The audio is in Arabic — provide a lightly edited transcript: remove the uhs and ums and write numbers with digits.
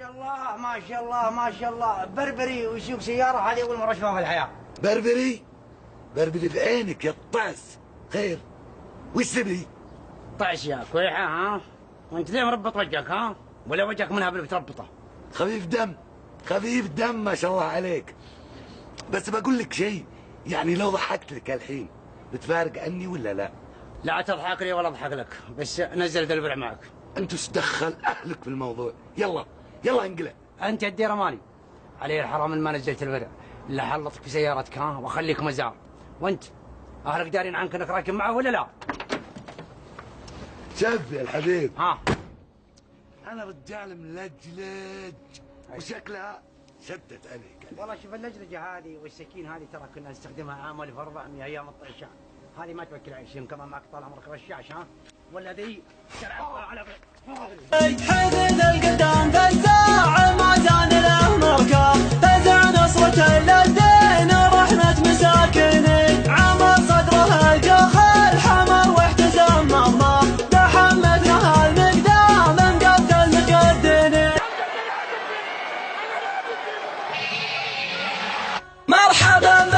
شاء الله ما شاء الله ما شاء الله، بربري ويسوق سيارة هذه أول مرة أشوفها في الحياة. بربري؟ بربري بعينك يا الطعس. خير وش تبي؟ طعس يا كويحة ها؟ وأنت ليه مربط وجهك ها؟ ولا وجهك منها بتربطه؟ خفيف دم، خفيف دم ما شاء الله عليك. بس بقول لك شيء، يعني لو ضحكت لك الحين بتفارق عني ولا لا؟ لا تضحك لي ولا أضحك لك، بس نزل ذا البرع معك. أنت وش دخل أهلك في الموضوع؟ يلا يلا انقلع. أنت الديرة مالي، علي الحرام ما نزلت البرع، إلا حلطك في سيارتك ها وأخليك مزار. وأنت أهلك دارين عنك أنك راكب معه ولا لا؟ شوف يا الحبيب، ها؟ أنا رجال ملجلج وشكلها شدت عليك. والله شوف اللجلجة هذه والسكين هذه ترى كنا نستخدمها عام 1400 أيام الطيشان، هذه ما توكل عيش، كمان معك طال عمرك رشاش ها؟ ولا ذي على حدد القدام فزاع ما زال له مركب، فزع نصرة للدين ورحمة مساكنه، عمر صدره الجخل حمر واحتزم مضمه، تحمد له المقدام مقد المقدنه. مرحبا